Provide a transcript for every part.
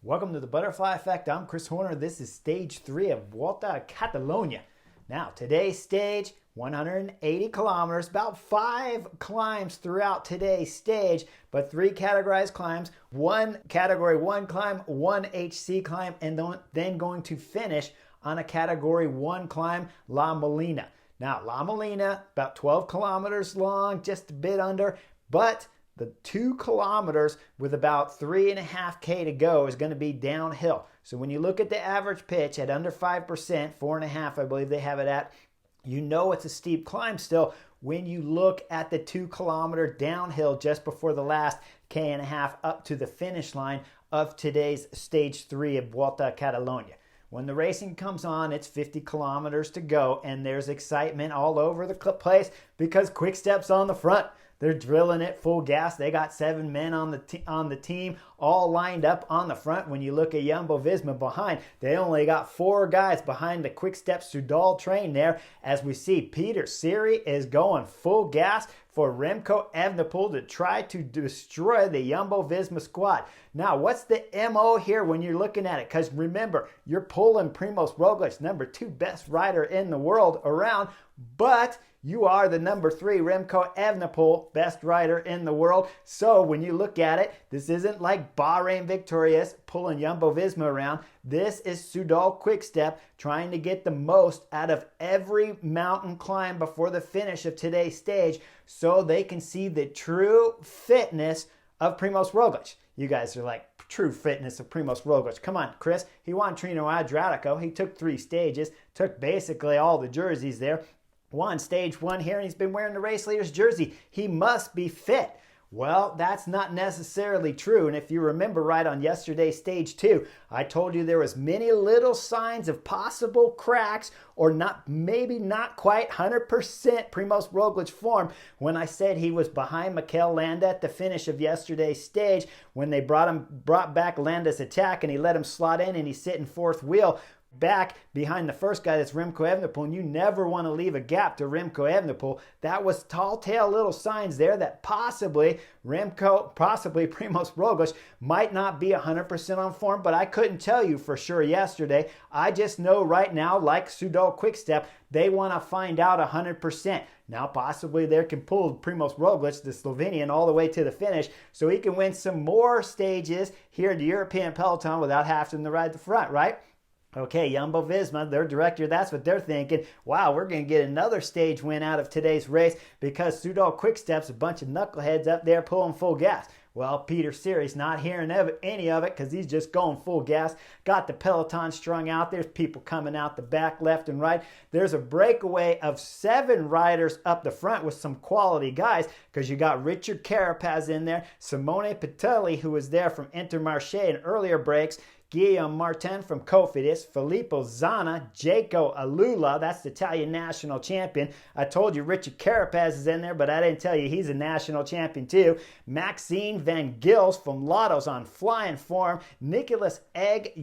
Welcome to the Butterfly Effect. I'm Chris Horner. This is stage 3 of Volta a Catalunya. Now, today's stage, 180 kilometers, about 5 climbs throughout today's stage, but 3 categorized climbs, 1 category 1 climb, 1 HC climb, and then going to finish on a category 1 climb, La Molina. Now, La Molina, about 12 kilometers long, just a bit under, but the 2 kilometers with about 3.5K to go is going to be downhill. So when you look at the average pitch at under 5%, 4.5 I believe they have it at, you know it's a steep climb still when you look at the 2 kilometer downhill just before the last K.5 up to the finish line of today's stage 3 of Volta a Catalunya. When the racing comes on, it's 50 kilometers to go, and there's excitement all over the place because Quick Step's on the front. They're drilling it full gas. They got 7 men on the team all lined up on the front. When you look at Jumbo-Visma behind, they only got 4 guys behind the Quick Step Soudal train there. As we see, Peter Siri is going full gas for Remco Evenepoel to try to destroy the Jumbo-Visma squad. Now, what's the MO here when you're looking at it? Because remember, you're pulling Primož Roglič, number 2 best rider in the world, around, but you are the number 3 Remco Evenepoel, best rider in the world. So when you look at it, this isn't like Bahrain Victorious pulling Jumbo-Visma around. This is Soudal Quick-Step trying to get the most out of every mountain climb before the finish of today's stage so they can see the true fitness of Primož Roglič. You guys are like, true fitness of Primož Roglič. Come on, Chris. He won Trino Adriatico. He took 3 stages, took basically all the jerseys there. Won stage 1 here, and he's been wearing the race leader's jersey. He must be fit. Well, that's not necessarily true. And if you remember right on yesterday's stage 2, I told you there was many little signs of possible cracks or maybe not quite 100% Primož Roglič form when I said he was behind Mikel Landa at the finish of yesterday's stage when they brought back Landa's attack and he let him slot in and he's sitting 4th wheel back behind the first guy, that's Remco Evenepoel, and you never want to leave a gap to Remco Evenepoel. That was tall tale little signs there that possibly Primož Roglič might not be 100% on form, but I couldn't tell you for sure yesterday. I just know right now, like Soudal Quick-Step, they want to find out 100%. Now possibly they can pull Primož Roglič, the Slovenian, all the way to the finish so he can win some more stages here in the European peloton without having to ride the front, right? Okay, Jumbo-Visma, their director, that's what they're thinking. Wow, we're going to get another stage win out of today's race because Soudal Quick-Step's a bunch of knuckleheads up there pulling full gas. Well, Peter Siri's not hearing any of it because he's just going full gas. Got the peloton strung out. There's people coming out the back left and right. There's a breakaway of 7 riders up the front with some quality guys because you got Richard Carapaz in there, Simone Pitelli, who was there from Intermarché in earlier breaks, Guillaume Martin from Cofidis, Filippo Zana, Jaco Alula, that's the Italian national champion. I told you Richard Carapaz is in there, but I didn't tell you he's a national champion too. Maxime Van Gils from Lotto's on flying form. Nicholas Egg,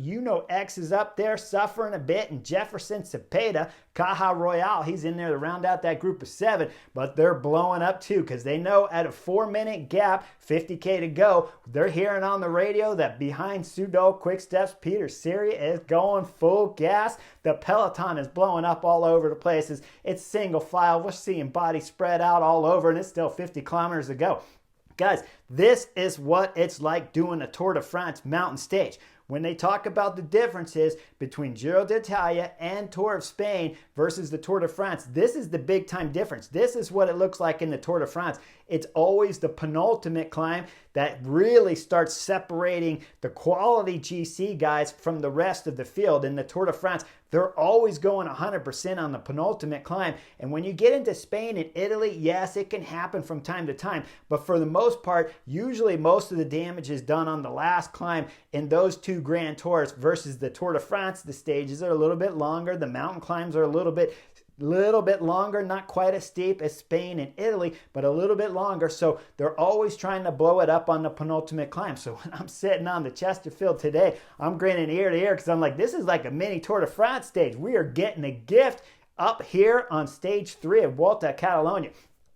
X is up there suffering a bit, and Jefferson Cepeda, Caja Royale, he's in there to round out that group of 7, but they're blowing up too because they know at a 4-minute gap, 50K to go, they're hearing on the radio that behind Soudal Quick-Step's Peter Siri is going full gas. The peloton is blowing up all over the places. It's single file. We're seeing bodies spread out all over, and it's still 50 kilometers to go. Guys, this is what it's like doing a Tour de France mountain stage. When they talk about the differences between Giro d'Italia and Tour of Spain versus the Tour de France, this is the big time difference. This is what it looks like in the Tour de France. It's always the penultimate climb that really starts separating the quality GC guys from the rest of the field. In the Tour de France, they're always going 100% on the penultimate climb. And when you get into Spain and Italy, yes, it can happen from time to time. But for the most part, usually most of the damage is done on the last climb in those 2 Grand Tours versus the Tour de France. The stages are a little bit longer. The mountain climbs are a little bit longer, not quite as steep as Spain and Italy, but a little bit longer. So they're always trying to blow it up on the penultimate climb. So when I'm sitting on the Chesterfield today, I'm grinning ear to ear because I'm like, this is like a mini Tour de France stage. We are getting a gift up here on stage 3 of Volta a Catalunya.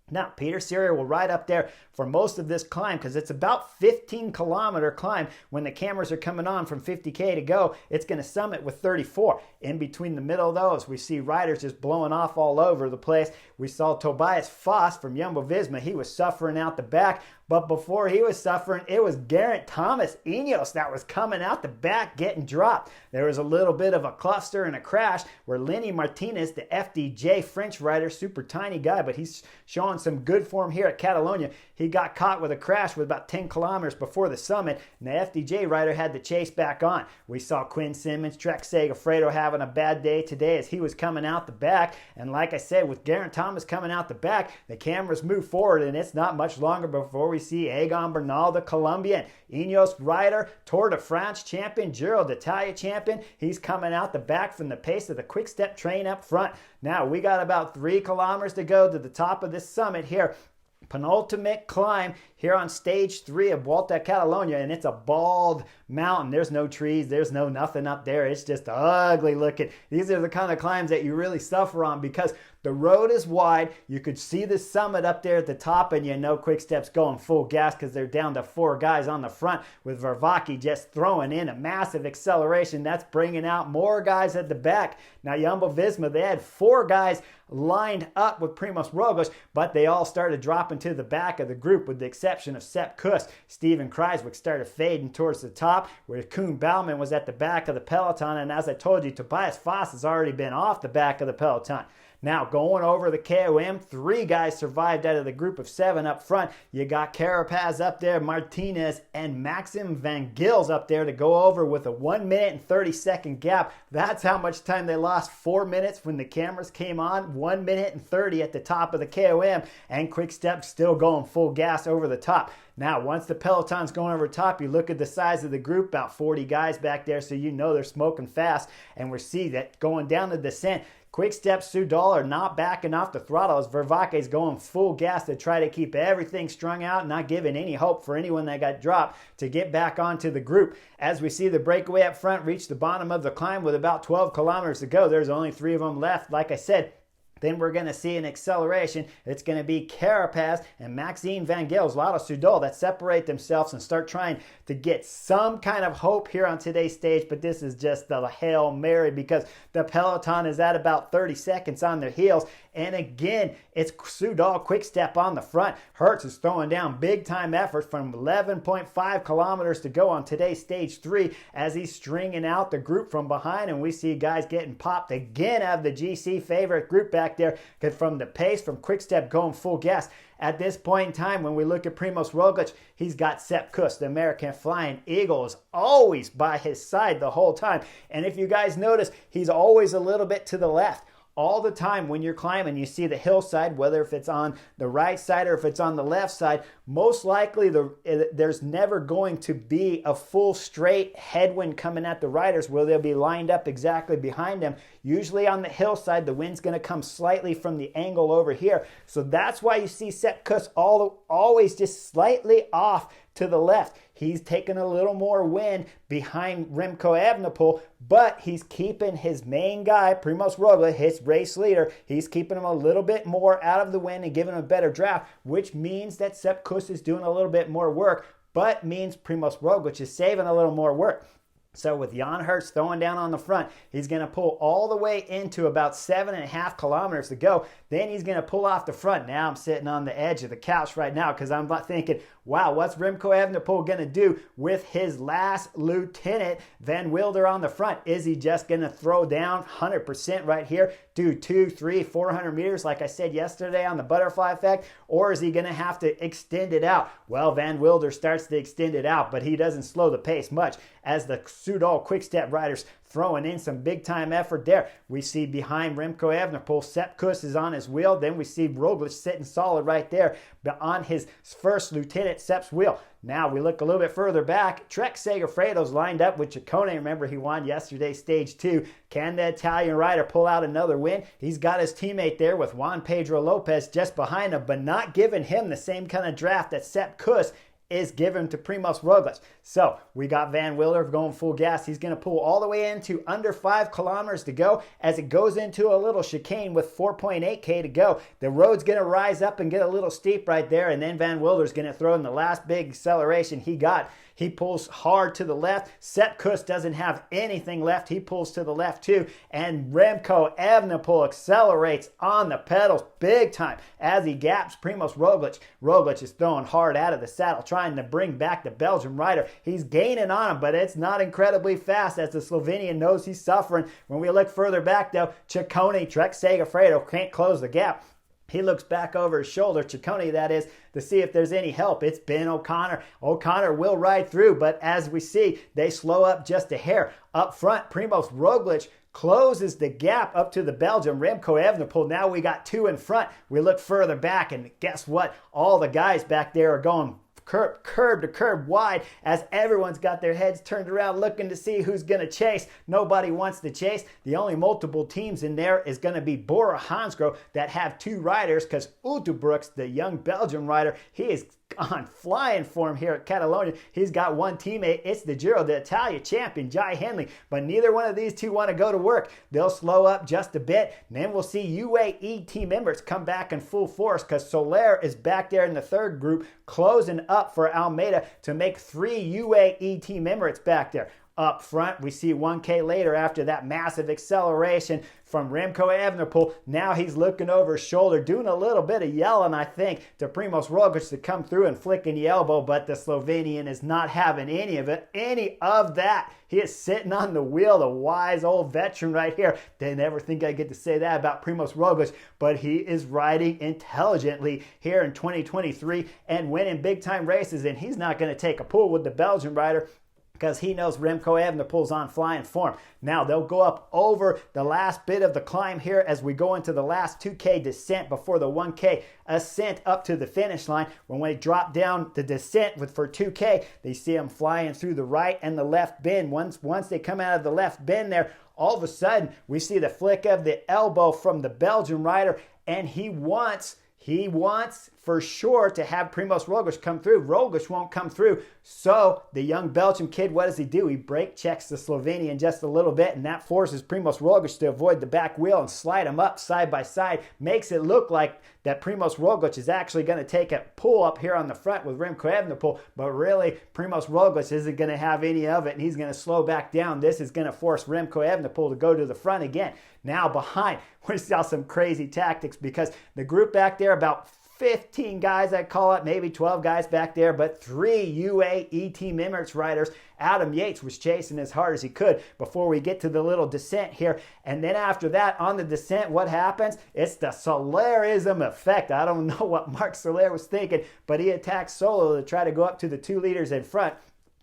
Now, Peter Seery will ride up there for most of this climb because it's about 15-kilometer climb. When the cameras are coming on from 50K to go, it's going to summit with 34. In between the middle of those, we see riders just blowing off all over the place. We saw Tobias Foss from Jumbo-Visma. He was suffering out the back. But before he was suffering, it was Geraint Thomas Ineos that was coming out the back getting dropped. There was a little bit of a cluster and a crash where Lenny Martinez, the FDJ French rider, super tiny guy, but he's showing some good form here at Catalunya. He got caught with a crash with about 10 kilometers before the summit, and the FDJ rider had to chase back on. We saw Quinn Simmons, Trek Segafredo having a bad day today as he was coming out the back. And like I said, with Geraint Thomas coming out the back, the cameras move forward, and it's not much longer before we see Egan Bernal, the Colombian, Ineos rider, Tour de France champion, Giro d'Italia champion. He's coming out the back from the pace of the Quick Step train up front. Now, we got about 3 kilometers to go to the top of this summit here. Penultimate climb here on stage 3 of Volta a Catalunya, and it's a bald mountain. There's no trees, there's no nothing up there. It's just ugly looking. These are the kind of climbs that you really suffer on because the road is wide. You could see the summit up there at the top, and you know Quick Step's going full gas because they're down to 4 guys on the front with Vervaeke just throwing in a massive acceleration. That's bringing out more guys at the back. Now, Jumbo-Visma, they had 4 guys lined up with Primož Roglič, but they all started dropping to the back of the group with the exception of Sepp Kuss. Steven Kruijswijk started fading towards the top, where Koen Bouwman was at the back of the peloton, and as I told you, Tobias Foss has already been off the back of the peloton. Now, going over the KOM, 3 guys survived out of the group of 7 up front. You got Carapaz up there, Martinez, and Maxim Van Gils up there to go over with a 1 minute and 30-second gap. That's how much time they lost. 4 minutes when the cameras came on, 1 minute and 30 at the top of the KOM, and Quick Step still going full gas over the top. Now, once the peloton's going over top, you look at the size of the group, about 40 guys back there, so you know they're smoking fast. And we see that going down the descent, Quick Step, Soudal are not backing off the throttle as Vervaeke is going full gas to try to keep everything strung out, not giving any hope for anyone that got dropped to get back onto the group. As we see the breakaway up front reach the bottom of the climb with about 12 kilometers to go, there's only 3 of them left. Like I said, then we're going to see an acceleration. It's going to be Carapaz and Maxime Van Gils, Lotto Soudal, that separate themselves and start trying to get some kind of hope here on today's stage. But this is just the Hail Mary because the peloton is at about 30 seconds on their heels. And again, it's Soudal Quick Step on the front. Hertz is throwing down big time efforts from 11.5 kilometers to go on today's stage 3 as he's stringing out the group from behind. And we see guys getting popped again out of the GC favorite group back there from the pace from Quick Step going full gas. At this point in time, when we look at Primož Roglič, he's got Sepp Kuss, the American Flying Eagle, is always by his side the whole time. And if you guys notice, he's always a little bit to the left. All the time when you're climbing, you see the hillside, whether if it's on the right side or if it's on the left side, most likely there's never going to be a full straight headwind coming at the riders where they'll be lined up exactly behind them. Usually on the hillside, the wind's going to come slightly from the angle over here. So that's why you see Sepp Kuss always just slightly off to the left. He's taking a little more wind behind Remco Evenepoel, but he's keeping his main guy, Primož Roglič, his race leader, he's keeping him a little bit more out of the wind and giving him a better draft, which means that Sepp Kuss is doing a little bit more work, but means Primož Roglič is saving a little more work. So with Jan Hertz throwing down on the front, he's going to pull all the way into about 7.5 kilometers to go. Then he's going to pull off the front. Now I'm sitting on the edge of the couch right now because I'm thinking, wow, what's Remco Evenepoel going to do with his last lieutenant, Van Wilder, on the front? Is he just going to throw down 100% right here, do 200, 300, 400 meters like I said yesterday on the butterfly effect? Or is he going to have to extend it out? Well, Van Wilder starts to extend it out, but he doesn't slow the pace much as the Soudal Quick Step riders throwing in some big time effort there. We see behind Remco Evenepoel, Sepp Kuss is on his wheel. Then we see Roglič sitting solid right there on his first lieutenant, Sepp's wheel. Now we look a little bit further back. Trek Segafredo's lined up with Ciccone. Remember, he won yesterday, stage 2. Can the Italian rider pull out another win? He's got his teammate there with Juan Pedro Lopez just behind him, but not giving him the same kind of draft that Sepp Kuss is given to Primož Roglič. So we got Van Wilder going full gas. He's going to pull all the way into under 5 kilometers to go as it goes into a little chicane with 4.8K to go. The road's going to rise up and get a little steep right there, and then Van Wilder's going to throw in the last big acceleration he got. He pulls hard to the left. Sepp Kuss doesn't have anything left. He pulls to the left too. And Remco Evenepoel accelerates on the pedals big time as he gaps Primož Roglič. Roglič is throwing hard out of the saddle, trying to bring back the Belgian rider. He's gaining on him, but it's not incredibly fast as the Slovenian knows he's suffering. When we look further back though, Ciccone, Trek Segafredo can't close the gap. He looks back over his shoulder, Ciccone that is, to see if there's any help. It's Ben O'Connor. O'Connor will ride through, but as we see, they slow up just a hair. Up front, Primož Roglič closes the gap up to the Belgian Remco Evenepoel. Now we got 2 in front. We look further back, and guess what? All the guys back there are going curb to curb wide as everyone's got their heads turned around looking to see who's going to chase. Nobody wants to chase. The only multiple teams in there is going to be Bora Hansgrohe that have 2 riders because Utebrooks, the young Belgian rider, he is on flying form here at Catalunya. He's got 1 teammate. It's the Giro d'Italia champion, Jai Hindley. But neither one of these 2 want to go to work. They'll slow up just a bit. And then we'll see UAE team members come back in full force because Soler is back there in the 3rd group closing up for Almeida to make 3 UAE team members back there. Up front, we see 1K later after that massive acceleration from Remco Evenepoel. Now he's looking over his shoulder, doing a little bit of yelling, I think, to Primož Roglič to come through and flicking the elbow, but the Slovenian is not having any of that. He is sitting on the wheel, the wise old veteran right here. They never think I get to say that about Primož Roglič, but he is riding intelligently here in 2023 and winning big-time races, and he's not going to take a pull with the Belgian rider because he knows Remco Evenepoel's on flying form. Now they'll go up over the last bit of the climb here as we go into the last 2K descent before the 1K ascent up to the finish line. When we drop down the descent for 2K, they see him flying through the right and the left bend. Once they come out of the left bend there, all of a sudden we see the flick of the elbow from the Belgian rider, and he wants for sure to have Primož Roglič come through. Roglič won't come through. So the young Belgian kid, what does he do? He brake checks the Slovenian just a little bit, and that forces Primož Roglič to avoid the back wheel and slide him up side by side. Makes it look like that Primož Roglič is actually going to take a pull up here on the front with Remco Evenepoel, but really Primož Roglič isn't going to have any of it, and he's going to slow back down. This is going to force Remco Evenepoel to go to the front again. Now behind, we saw some crazy tactics because the group back there, about 15 guys, I call it, maybe 12 guys back there, but 3 UAE Team Emirates riders. Adam Yates was chasing as hard as he could before we get to the little descent here. And then after that, on the descent, what happens? It's the Solerism effect. I don't know what Marc Soler was thinking, but he attacked solo to try to go up to the 2 leaders in front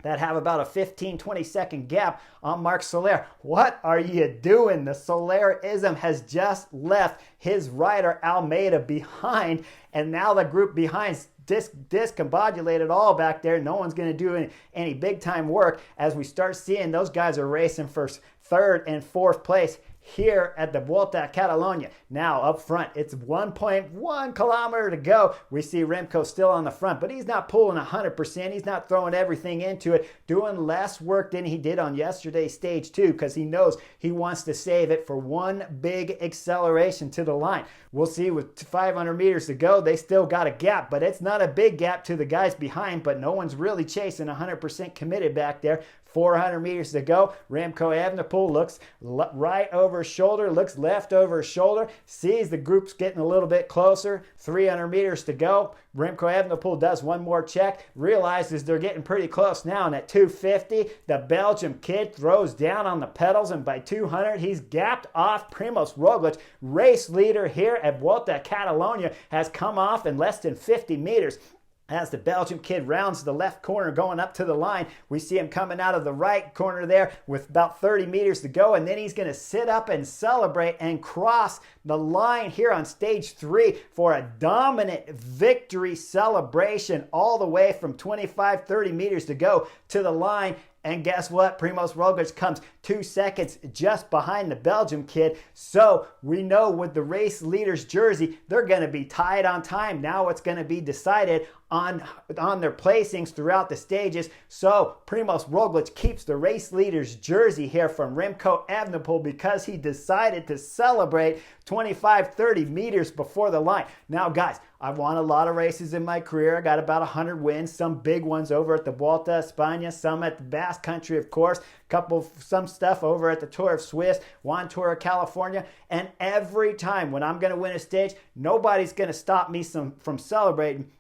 that have about a 15-20 second gap on Marc Soler. What are you doing? The Solerism has just left his rider Almeida behind, and now the group behind's discombobulated all back there. No one's going to do any big time work as we start seeing those guys are racing for 3rd and 4th place here at the Vuelta a Catalunya. Now up front, it's 1.1 kilometer to go. We see Remco still on the front, but he's not pulling 100%. He's not throwing everything into it, doing less work than he did on yesterday's stage 2 because he knows he wants to save it for one big acceleration to the line. We'll see with 500 meters to go, they still got a gap, but it's not a big gap to the guys behind, but no one's really chasing 100% committed back there. 400 meters to go. Remco Evenepoel looks right over his shoulder, looks left over his shoulder, sees the group's getting a little bit closer. 300 meters to go. Remco Evenepoel does one more check, realizes they're getting pretty close now, and at 250, the Belgian kid throws down on the pedals, and by 200, he's gapped off Primož Roglič. Race leader here at Vuelta a Catalunya has come off in less than 50 meters. As the Belgian kid rounds the left corner going up to the line, we see him coming out of the right corner there with about 30 meters to go, and then he's going to sit up and celebrate and cross the line here on stage 3 for a dominant victory celebration all the way from 25-30 meters to go to the line. And guess what? Primož Roglič comes 2 seconds just behind the Belgian kid. So we know with the race leader's jersey, they're going to be tied on time. Now it's going to be decided on their placings throughout the stages. So Primož Roglič keeps the race leader's jersey here from Remco Evenepoel because he decided to celebrate 25-30 meters before the line. Now, guys, I've won a lot of races in my career. I got about 100 wins, some big ones over at the Vuelta a España, some at the Basque Country, of course, some stuff over at the Tour of Swiss, one Tour of California. And every time when I'm going to win a stage, nobody's going to stop me from celebrating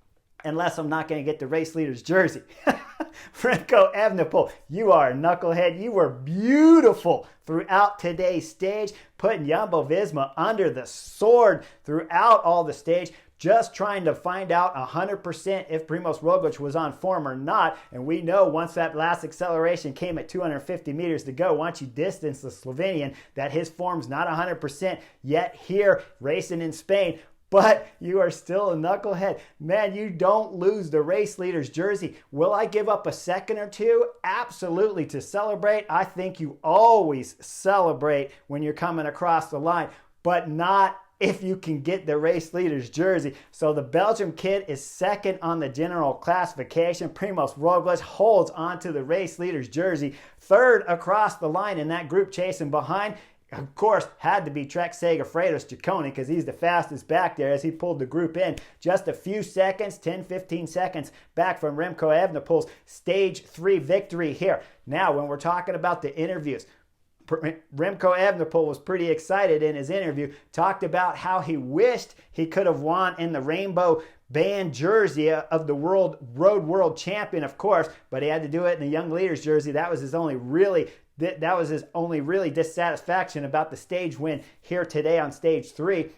unless I'm not going to get the race leader's jersey. Remco Evenepoel, you are a knucklehead. You were beautiful throughout today's stage, putting Jumbo-Visma under the sword throughout all the stage, just trying to find out 100% if Primož Roglič was on form or not. And we know once that last acceleration came at 250 meters to go, once you distance the Slovenian, that his form's not 100% yet here racing in Spain. But you are still a knucklehead. Man, you don't lose the race leader's jersey. Will I give up a second or two? Absolutely, to celebrate. I think you always celebrate when you're coming across the line, but not if you can get the race leader's jersey. So the Belgium kid is second on the general classification. Primož Roglič holds onto the race leader's jersey. Third across the line in that group chasing behind, of course, had to be Trek Segafredo's Ciccone because he's the fastest back there as he pulled the group in. Just a few seconds, 10-15 seconds back from Remco Evenepoel's stage 3 victory here. Now, when we're talking about the interviews, Remco Evenepoel was pretty excited in his interview, talked about how he wished he could have won in the rainbow band jersey of the road world champion, of course, but he had to do it in the young leader's jersey. That was his only really dissatisfaction about the stage win here today on stage 3.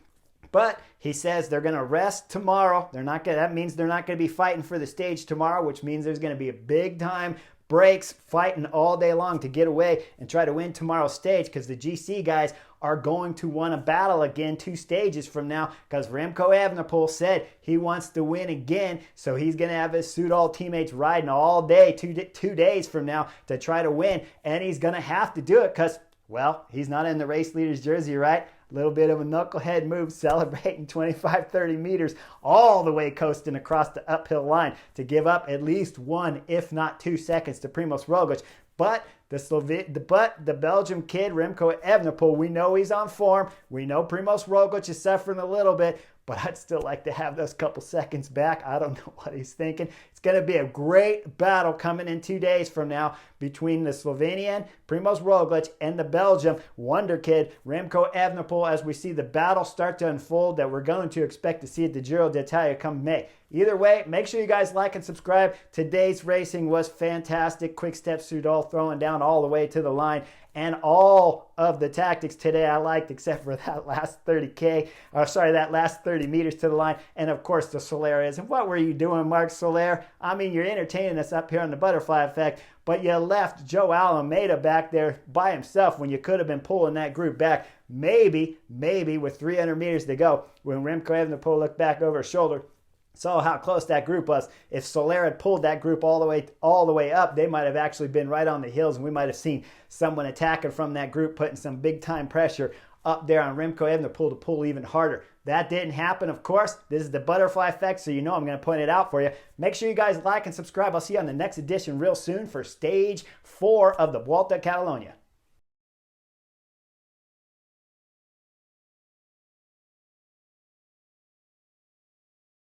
But he says they're going to rest tomorrow. That means they're not going to be fighting for the stage tomorrow, which means there's going to be a big time breaks, fighting all day long to get away and try to win tomorrow's stage, because the GC guys are going to want to battle again 2 stages from now, because Remco Evenepoel said he wants to win again, so he's going to have his Soudal teammates riding all day 2 days from now to try to win, and he's going to have to do it because, well, he's not in the race leader's jersey, right? A little bit of a knucklehead move, celebrating 25-30 meters all the way coasting across the uphill line to give up at least 1, if not 2 seconds to Primož Roglič. But the Belgium kid, Remco Evenepoel, we know he's on form. We know Primož Roglič is suffering a little bit, but I'd still like to have those couple seconds back. I don't know what he's thinking. It's going to be a great battle coming in 2 days from now between the Slovenian, Primož Roglič, and the Belgium wonder kid, Remco Evenepoel, as we see the battle start to unfold that we're going to expect to see at the Giro d'Italia come May. Either way, make sure you guys like and subscribe. Today's racing was fantastic. Quick Step Soudal throwing down all the way to the line. And all of the tactics today I liked, except for that last that last 30 meters to the line. And of course the Solarians. And what were you doing, Marc Soler? I mean, you're entertaining us up here on the Butterfly Effect, but you left Joe Almeida back there by himself when you could have been pulling that group back. Maybe with 300 meters to go, when Remco Evenepoel looked back over his shoulder, saw how close that group was. If Soler had pulled that group all the way up, they might have actually been right on the hills, and we might have seen someone attacking from that group, putting some big time pressure up there on Remco Evenepoel to pull even harder. That didn't happen, of course. This is the Butterfly Effect, so you know I'm going to point it out for you. Make sure you guys like and subscribe. I'll see you on the next edition real soon for Stage 4 of the Vuelta a Catalunya.